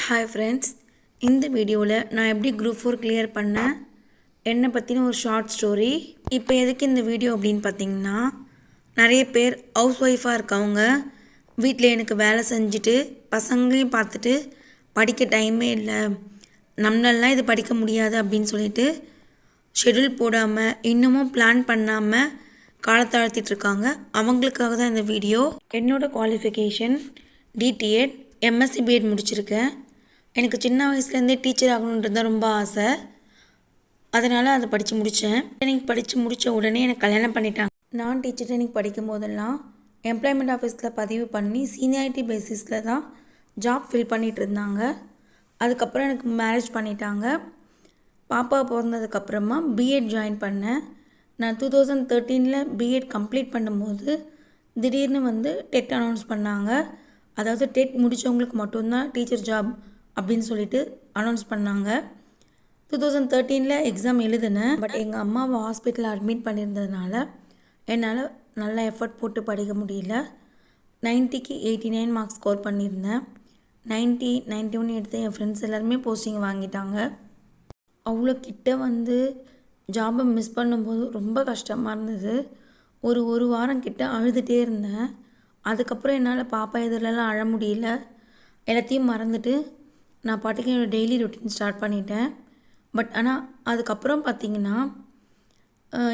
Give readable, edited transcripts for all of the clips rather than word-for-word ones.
Hi friends, இந்த வீடியோவில் நான் எப்படி குரூப் 4 கிளியர் பண்ணேன் என்னை பற்றின ஒரு ஷார்ட் ஸ்டோரி. இப்போ எதுக்கு இந்த வீடியோ அப்படின்னு பார்த்தீங்கன்னா, நிறைய பேர் ஹவுஸ் ஒய்ஃபாக இருக்கவங்க வீட்டில் எனக்கு வேலை செஞ்சுட்டு பசங்களையும் பார்த்துட்டு படிக்க டைமே இல்லை, நம்மளெல்லாம் இது படிக்க முடியாது அப்படின்னு சொல்லிட்டு ஷெட்யூல் போடாமல் இன்னமும் பிளான் பண்ணாமல் காலத்தாழ்த்திட்டுருக்காங்க. அவங்களுக்காக தான் இந்த வீடியோ. என்னோடய குவாலிஃபிகேஷன் டிடிஎட் எம்எஸ்சி பிஎட் முடிச்சிருக்கேன். எனக்கு சின்ன வயசுலேருந்தே டீச்சர் ஆகணுன்றது தான் ரொம்ப ஆசை. அதனால் அதை படித்து முடித்தேன். ட்ரைனிங் படித்து முடித்த உடனே எனக்கு கல்யாணம் பண்ணிட்டாங்க. நான் டீச்சர் ட்ரைனிங் படிக்கும் போதெல்லாம் எம்ப்ளாய்மெண்ட் ஆஃபீஸில் பதிவு பண்ணி சீனியாரிட்டி பேசிஸில் தான் ஜாப் ஃபில் பண்ணிகிட்டு இருந்தாங்க. அதுக்கப்புறம் எனக்கு மேரேஜ் பண்ணிட்டாங்க. பாப்பா பிறந்ததுக்கப்புறமா பிஎட் ஜாயின் பண்ணேன். நான் 2013 பிஎட் கம்ப்ளீட் பண்ணும்போது திடீர்னு டெட் அனௌன்ஸ் பண்ணாங்க. அதாவது டெட் முடித்தவங்களுக்கு மட்டும்தான் டீச்சர் ஜாப் அப்படின்னு சொல்லிட்டு அனௌன்ஸ் பண்ணாங்க. 2013 எக்ஸாம் எழுதினேன். பட் எங்கள் அம்மாவை ஹாஸ்பிட்டலில் அட்மிட் பண்ணியிருந்ததுனால என்னால் நல்லா எஃபர்ட் போட்டு படிக்க முடியல. 90க்கு 89 மார்க்ஸ் ஸ்கோர் பண்ணியிருந்தேன். 90, 91 எடுத்து என் ஃப்ரெண்ட்ஸ் எல்லாருமே போஸ்டிங் வாங்கிட்டாங்க. அவ்வளோ கிட்ட ஜாபை மிஸ் பண்ணும்போது ரொம்ப கஷ்டமாக இருந்தது. ஒரு வாரம் கிட்ட அழுதுகிட்டே இருந்தேன். அதுக்கப்புறம் என்னால் பாப்பா எதிரெலாம் அழ முடியல. எல்லாத்தையும் மறந்துட்டு நான் பாட்டுக்கு என்னோடய டெய்லி ரொட்டீன் ஸ்டார்ட் பண்ணிட்டேன். பட் ஆனால் அதுக்கப்புறம் பார்த்திங்கன்னா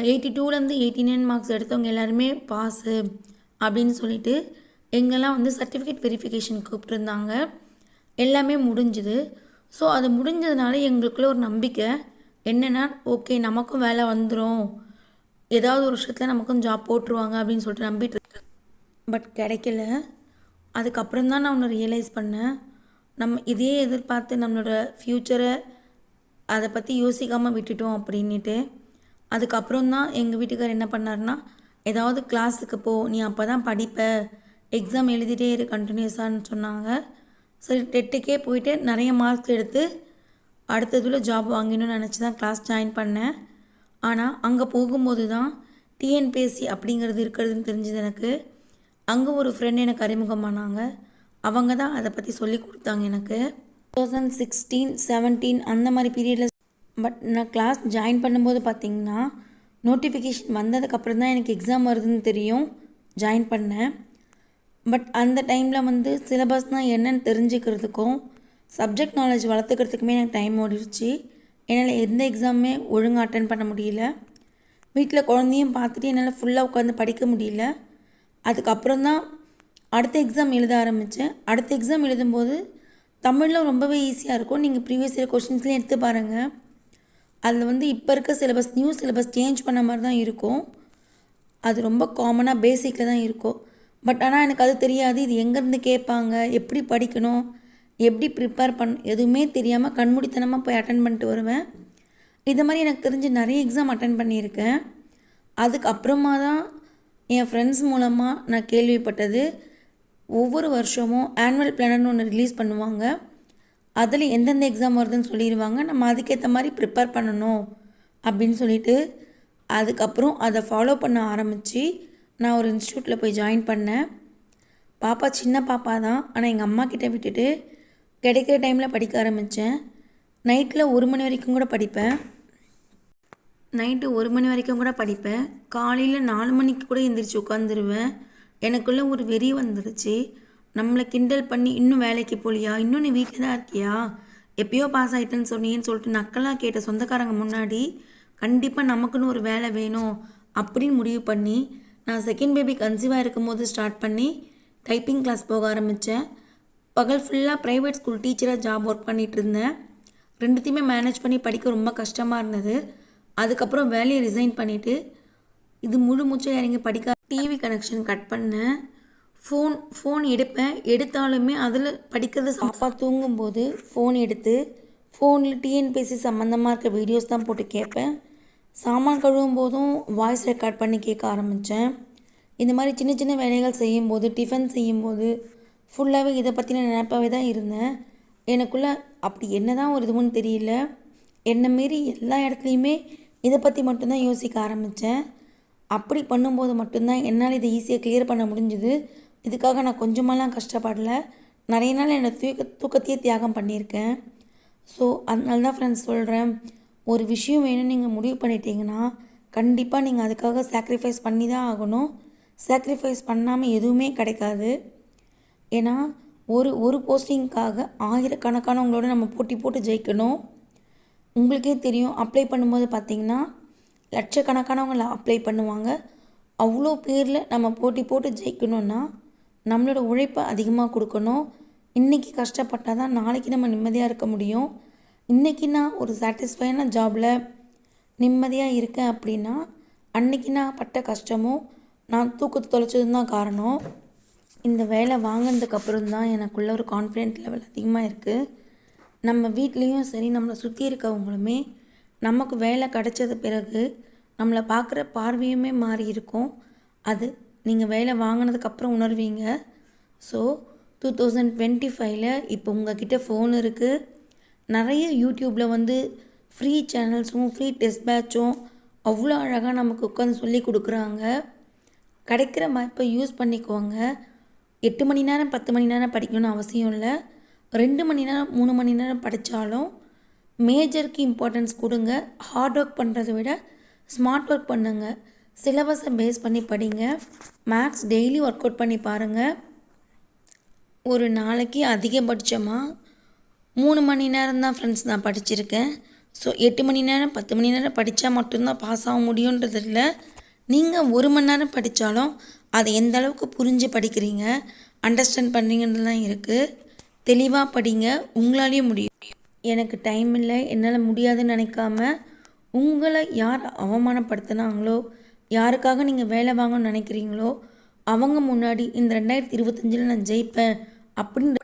82லேருந்து 89 மார்க்ஸ் எடுத்தவங்க எல்லாருமே பாஸு அப்படின்னு சொல்லிட்டு எங்கெல்லாம் சர்டிஃபிகேட் வெரிஃபிகேஷன் கூப்பிட்டுருந்தாங்க. எல்லாமே முடிஞ்சுது. ஸோ அது முடிஞ்சதுனால எங்களுக்குள்ள ஒரு நம்பிக்கை என்னென்னா, ஓகே நமக்கும் வேலை வந்துடும், ஏதாவது ஒரு விஷயத்தில் நமக்கும் ஜாப் போட்டுருவாங்க அப்படின்னு சொல்லிட்டு நம்பிட்டு இருக்கு. பட் கிடைக்கல. அதுக்கப்புறம் தான் நான் ஒன்று ரியலைஸ் பண்ணேன், நம்ம இதே எதிர்பார்த்து நம்மளோட ஃப்யூச்சரை அதை பற்றி யோசிக்காமல் விட்டுட்டோம் அப்படின்ட்டு. அதுக்கப்புறம் தான் எங்கள் வீட்டுக்கார் என்ன பண்ணார்னா, ஏதாவது கிளாஸுக்கு போ, நீ அப்போ தான் படிப்ப, எக்ஸாம் எழுதிட்டே இரு கண்டினியூஸான்னு சொன்னாங்க. சரி, டெட்டுக்கே போயிட்டு நிறைய மார்க்ஸ் எடுத்து அடுத்ததில் ஜாப் வாங்கணும்னு நினச்சி தான் கிளாஸ் ஜாயின் பண்ணேன். ஆனால் அங்கே போகும்போது தான் டிஎன்பிஎஸ்சி அப்படிங்கிறது இருக்கிறதுன்னு தெரிஞ்சது எனக்கு. அங்கே ஒரு ஃப்ரெண்ட் எனக்கு அறிமுகமானாங்க. அவங்க தான் அதை பற்றி சொல்லி கொடுத்தாங்க எனக்கு. 2016, 17 அந்த மாதிரி பீரியடில். பட் நான் கிளாஸ் ஜாயின் பண்ணும்போது பார்த்திங்கன்னா நோட்டிஃபிகேஷன் வந்ததுக்கப்புறம் தான் எனக்கு எக்ஸாம் வருதுன்னு தெரியும். ஜாயின் பண்ணேன். பட் அந்த டைமில் சிலபஸ்னால் என்னென்னு தெரிஞ்சுக்கிறதுக்கும் சப்ஜெக்ட் நாலேஜ் வளர்த்துக்கிறதுக்குமே எனக்கு டைம் ஓடிடுச்சு. என்னால் எந்த எக்ஸாமுமே ஒழுங்காக அட்டன் பண்ண முடியல. வீட்டில் குழந்தையும் பார்த்துட்டு என்னால் ஃபுல்லாக உட்காந்து படிக்க முடியல. அதுக்கப்புறம் தான் அடுத்த எக்ஸாம் எழுத ஆரம்பித்தேன். அடுத்த எக்ஸாம் எழுதும்போது தமிழில் ரொம்பவே ஈஸியாக இருக்கும். நீங்கள் ப்ரீவியஸ் இயர் கொஷின்ஸ்லேயும் எடுத்து பாருங்கள். அதில் இப்போ இருக்க சிலபஸ் நியூ சிலபஸ் சேஞ்ச் பண்ண மாதிரி தான் இருக்கும். அது ரொம்ப காமனாக பேசிக்கில் தான் இருக்கும். பட் ஆனால் எனக்கு அது தெரியாது. இது எங்கேருந்து கேட்பாங்க, எப்படி படிக்கணும், எப்படி ப்ரிப்பேர் எதுவுமே தெரியாமல் கண்மூடித்தனமாக போய் அட்டன் பண்ணிட்டு வருவேன். இது மாதிரி எனக்கு தெரிஞ்சு நிறைய எக்ஸாம் அட்டன் பண்ணியிருக்கேன். அதுக்கப்புறமா தான் என் ஃப்ரெண்ட்ஸ் மூலமாக நான் கேள்விப்பட்டது, ஒவ்வொரு வருஷமும் ஆனுவல் பிளானர்னு ஒன்று ரிலீஸ் பண்ணுவாங்க. அதில் எந்தெந்த எக்ஸாம் வருதுன்னு சொல்லிடுவாங்க. நம்ம அதுக்கேற்ற மாதிரி ப்ரிப்பேர் பண்ணணும் அப்படின்னு சொல்லிட்டு அதுக்கப்புறம் அதை ஃபாலோ பண்ண ஆரம்பித்து நான் ஒரு இன்ஸ்டியூட்டில் போய் ஜாயின் பண்ணேன். பாப்பா சின்ன பாப்பா தான். ஆனால் எங்கள் அம்மா கிட்டே விட்டுட்டு கிடைக்கிற டைமில் படிக்க ஆரம்பித்தேன். நைட்டில் 1 மணி வரைக்கும் கூட படிப்பேன். நைட்டு 1 மணி வரைக்கும் கூட படிப்பேன். காலையில் 4 மணிக்கு கூட எந்திரிச்சு உட்காந்துருவேன். எனக்குள்ளே ஒரு வெறி வந்துருச்சு. நம்மளை கிண்டல் பண்ணி, இன்னும் வேலைக்கு போகலையா, இன்னும் நீ வீட்டில் தான் இருக்கியா, எப்பயோ பாஸ் ஆகிட்டேன்னு சொன்னீங்கன்னு சொல்லிட்டு நக்கலாக கேட்ட சொந்தக்காரங்க முன்னாடி கண்டிப்பாக நமக்குன்னு ஒரு வேலை வேணும் அப்படின்னு முடிவு பண்ணி நான் செகண்ட் பேபி கன்சீவாக இருக்கும்போது ஸ்டார்ட் பண்ணி டைப்பிங் கிளாஸ் போக ஆரம்பித்தேன். பகல் ஃபுல்லாக ப்ரைவேட் ஸ்கூல் டீச்சராக ஜாப் ஒர்க் பண்ணிகிட்டு இருந்தேன். ரெண்டுத்தையுமே மேனேஜ் பண்ணி படிக்க ரொம்ப கஷ்டமாக இருந்தது. அதுக்கப்புறம் வேலையை ரிசைன் பண்ணிவிட்டு இது முழு மூச்சை இறங்கி படிக்க டிவி கனெக்ஷன் கட் பண்ணேன். ஃபோன் எடுப்பேன். எடுத்தாலுமே அதில் படிக்கிறது சாப்பா தூங்கும்போது ஃபோன் எடுத்து ஃபோனில் டிஎன்பிஎஸ்சி சம்மந்தமாக இருக்க வீடியோஸ் தான் போட்டு கேட்பேன். சாமான் கழுவும் போதும் வாய்ஸ் ரெக்கார்ட் பண்ணி கேட்க ஆரம்பித்தேன். இந்த மாதிரி சின்ன சின்ன வேலைகள் செய்யும்போது, டிஃபன் செய்யும்போது ஃபுல்லாகவே இதை பற்றின நினைப்பாகவே தான் இருந்தேன். எனக்குள்ளே அப்படி என்ன தான் ஒரு இதுவும் தெரியல. என்னை மாரி எல்லா இடத்துலையுமே இதை பற்றி மட்டும்தான் யோசிக்க ஆரம்பித்தேன். அப்படி பண்ணும்போது மட்டும்தான் என்னால் இதை ஈஸியாக கிளியர் பண்ண முடிஞ்சுது. இதுக்காக நான் கொஞ்சமெல்லாம் கஷ்டப்படலை. நிறைய நாள் என்னோடய தூக்கத்தையே தியாகம் பண்ணியிருக்கேன். ஸோ அதனால தான் ஃப்ரெண்ட்ஸ் சொல்கிறேன், ஒரு விஷயம் வேணும்னு நீங்கள் முடிவு பண்ணிட்டீங்கன்னா கண்டிப்பாக நீங்கள் அதுக்காக சாக்ரிஃபைஸ் பண்ணி தான் ஆகணும். சாக்ரிஃபைஸ் பண்ணாமல் எதுவுமே கிடைக்காது. ஏன்னா ஒரு போஸ்டிங்க்காக ஆயிரக்கணக்கானவங்களோட நம்ம போட்டி போட்டு ஜெயிக்கணும். உங்களுக்கே தெரியும், அப்ளை பண்ணும்போது பார்த்திங்கன்னா லட்சக்கணக்கானவங்க அப்ளை பண்ணுவாங்க. அவ்வளோ பேரில் நம்ம போட்டி போட்டு ஜெயிக்கணும்னா நம்மளோட உழைப்பை அதிகமாக கொடுக்கணும். இன்றைக்கி கஷ்டப்பட்டால் தான் நாளைக்கு நம்ம நிம்மதியாக இருக்க முடியும். இன்றைக்கி நான் ஒரு சாட்டிஸ்ஃபையான ஜாபில் நிம்மதியாக இருக்கேன் அப்படின்னா அன்றைக்கி நான் பட்ட கஷ்டமும் நான் தூக்கத்தை தொலைச்சதும் தான் காரணம். இந்த வேலை வாங்கினதுக்கப்புறம் தான் எனக்குள்ள ஒரு கான்ஃபிடென்ட் லெவல் அதிகமாக இருக்குது. நம்ம வீட்லேயும் சரி, நம்மளை சுற்றி இருக்கவங்களுமே நமக்கு வேலை கிடைச்சது பிறகு நம்மளை பார்க்குற பார்வையுமே மாறி இருக்கும். அது நீங்கள் வேலை வாங்கினதுக்கப்புறம் உணர்வீங்க. ஸோ 2025 இப்போ உங்ககிட்ட ஃபோன் இருக்குது. நிறைய யூடியூப்பில் வந்து ஃப்ரீ சேனல்ஸும் ஃப்ரீ டெஸ்ட் பேட்சும் அவ்வளோ அழகாக நமக்கு உட்காந்து சொல்லி கொடுக்குறாங்க. கிடைக்கிற வாய்ப்பை யூஸ் பண்ணிக்கோங்க. 8 மணி நேரம் 10 மணி நேரம் படிக்கணும்னு அவசியம் இல்லை. 2 மணி நேரம் 3 மணி நேரம் படித்தாலும் மேஜருக்கு இம்பார்ட்டன்ஸ் கொடுங்க. ஹார்ட் ஒர்க் பண்ணுறதை விட ஸ்மார்ட் ஒர்க் பண்ணுங்கள். சிலபஸை பேஸ் பண்ணி படிங்க. மேக்ஸ் டெய்லி ஒர்க் அவுட் பண்ணி பாருங்கள். ஒரு நாளைக்கு அதிகபட்சமாக 3 மணி நேரம் தான் ஃப்ரெண்ட்ஸ் நான் படிச்சிருக்கேன். ஸோ 8 மணி நேரம் 10 மணி நேரம் படித்தா மட்டும்தான் பாஸ் ஆக முடியுன்றது இல்லை. நீங்கள் 1 மணி நேரம் படித்தாலும் அதை எந்த அளவுக்கு புரிஞ்சு படிக்கிறீங்க, அண்டர்ஸ்டாண்ட் பண்ணுறீங்கன்றதுலாம் இருக்குது. தெளிவாக படிங்க, உங்களாலேயும் முடியும். எனக்கு டைம் இல்லை, என்னால் முடியாதுன்னு நினைக்காம, உங்களை யார் அவமானப்படுத்தினாங்களோ, யாருக்காக நீங்கள் வேலை வாங்கணும்னு நினைக்கிறீங்களோ அவங்க முன்னாடி இந்த 2025 நான் ஜெயிப்பேன் அப்படின்ற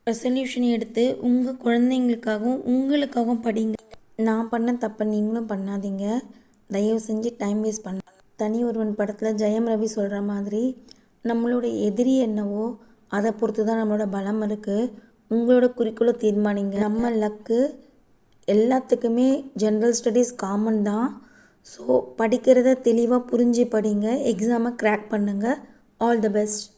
ரெசல்யூஷன் எடுத்து உங்கள் குழந்தைங்களுக்காகவும் உங்களுக்காகவும் படிங்க. நான் பண்ண தப்பை நீங்களும் பண்ணாதீங்க. தயவு செஞ்சு டைம் வேஸ்ட் பண்ண. தனி ஒருவன் படத்தில் ஜெயம் ரவி சொல்கிற மாதிரி நம்மளோட எதிரி என்னவோ அதை பொறுத்து தான் நம்மளோட பலம் இருக்குது. உங்களோட குறிக்கோளை தீர்மானிங்க. நம்ம லக்கு எல்லாத்துக்குமே ஜென்ரல் ஸ்டடீஸ் காமன் தான். ஸோ படிக்கிறத தெளிவாக புரிஞ்சு படிங்க. எக்ஸாமை கிராக் பண்ணுங்கள். All the best.